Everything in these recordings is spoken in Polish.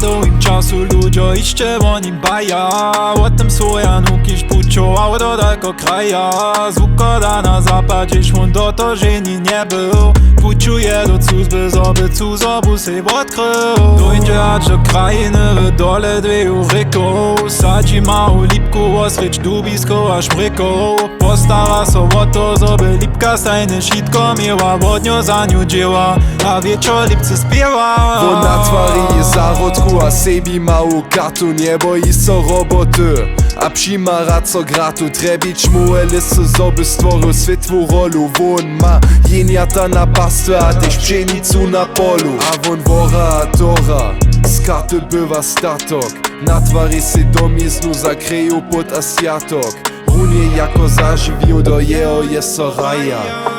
im czasu ludzie iście o nim baja. O tym Słowianu kiś puczował do tego kraja. Zukoda na zapadzie szłon do to, że nie był. Puczuje do cuzby, zoby cuzobu se odkrył. Dojdzie aż do krainy, w dole dwie uryką. Sadzi mału lipku, osrycz dubisko aż mryką. Postara so o to, zoby lipka stajny szitko miała. Wodnio za nią dzieła, a wieczor lipce spiewa. Ona twarí zárodku a sebi mału kartu. Nie boi so roboty, a przyjma rad co gratu. Trebić mu elisy, zoby stworzył świetłą rolu. Won ma jeniata na pastwę, a też pszenicu na polu. A won wora a tora, z karty bywa statok. Na twarí si domiznu zakryju pod Asiatok. Runie jako zażywił do jeho jesoraja.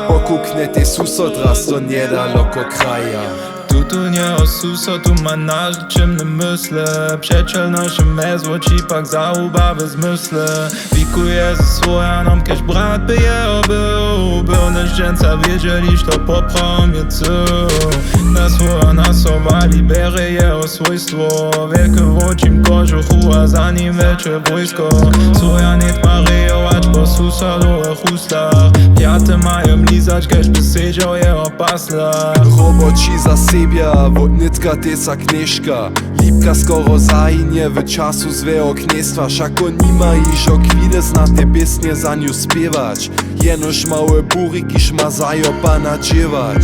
Pokukne te susod raz to niedaleko kraja. Tu nie o suso, tu ma nasz czymne myśle. Przyjaciel nasze mezło, cipak za ubawy zmysle. Wikuje ze Słowianom, kiedyś brat by jeho był. Był neżdżęca, wiedzieli, że to popromie na Słowiana sowali, bierze jeho swojstwo. Wielkie włocim kożuchu, a za nim wielkie wojsko. Słowianie tmaryją, acz po suso do chustach. Piaty mają lizać, kiedyś by siedział jeho paslach. Roboci za siebie, wodnitka tesa kniżka. Lipka skoro zahinie w czasu swego knestwa. Szako nima iż o chwilę zna te piesnie za nią śpiewać. Jenoż małe buryki szmazają pana dziewać.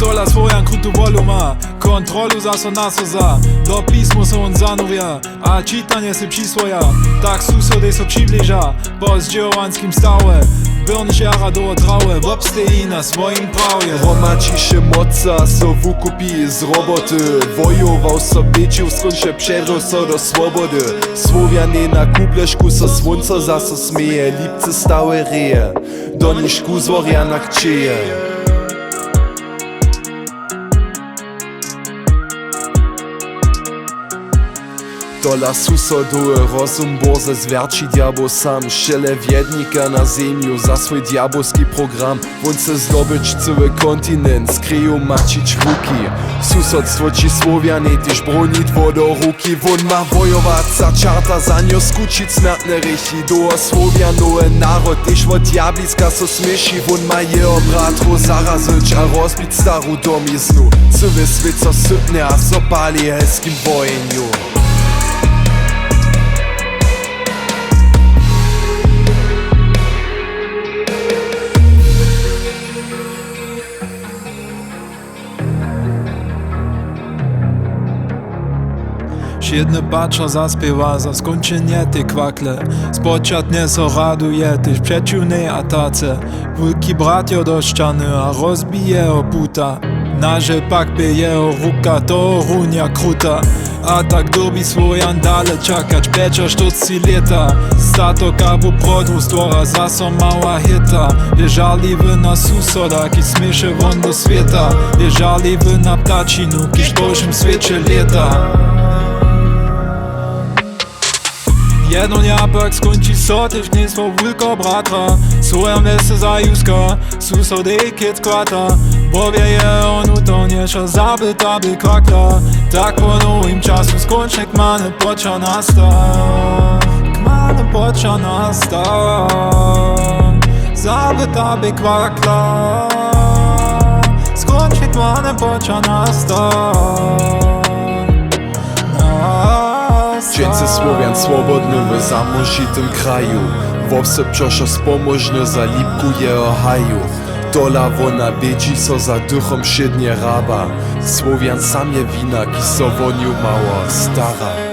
Tola Słowian krutu wolu ma, kontrolu zaso naso za. Do pismu se on zanurja, a czytanie se przyswoja. Tak suso de so przybliża, bo z dziełanskim stałe. Byrn żara do odrały, wobstei na swoim prawie. Romacisze moca so wukupi z roboty. Wojował so biecił, skąd się przedrł so do swobody. Słowianie na kubleszku so słońca zaso smieje. Lipce stałe reje, do niszku zworja na kcieje. Tola suso duły rozum Boże zwierci diabło sam. Szele wiednika na ziemiu za swój diabolski program. Won se zdobyć cały kontynent, skryją macić ruki. Susodstwo ci Słowianie też bronić do ruki. Won ma wojować za czarta, za nią skučić znatne rychi. Do Słowianowe naród też od diabliska so smieši. Won ma jeho bratru zarazyć, a rozbić starą domiznu. Cały świat so sypne, a so pali helskim wojeniu. Jedny patrza zaspiewa za skończenie tej kwakle. Spoczatnie so raduje też przeciwnej atace. Wielki brat jo do ściany, a rozbije o puta. Naże pak by jeho ruka to runia kruta. A tak dobi Słowian dalej czekać, 5-4 lata. Statok albo prodru stvora zaso mała hita. Leżaliwy na susoda, ki smiesze won do świata. Leżaliwy na ptačinu, kiż w Bożym świecie leta. Jedno japak skończy so też gniezdo wulko bratra. Słowian wese za Juska, susodej kit kwata. Bo wie je on utoniejsza zabyta by kwakla. Tak po nowym czasu skończy kmany pocza nasta. Kmany pocza nasta. Zabyta by kwakla. Skończy kmany pocza nasta. Dżęce Słowian swobodny w zamożitym kraju. Wopse przoszo spomożny za lipku jeho haju. Tola wona biedzi so za duchom szydnie raba. Słowian sam je wina, ki so woniu mała stara.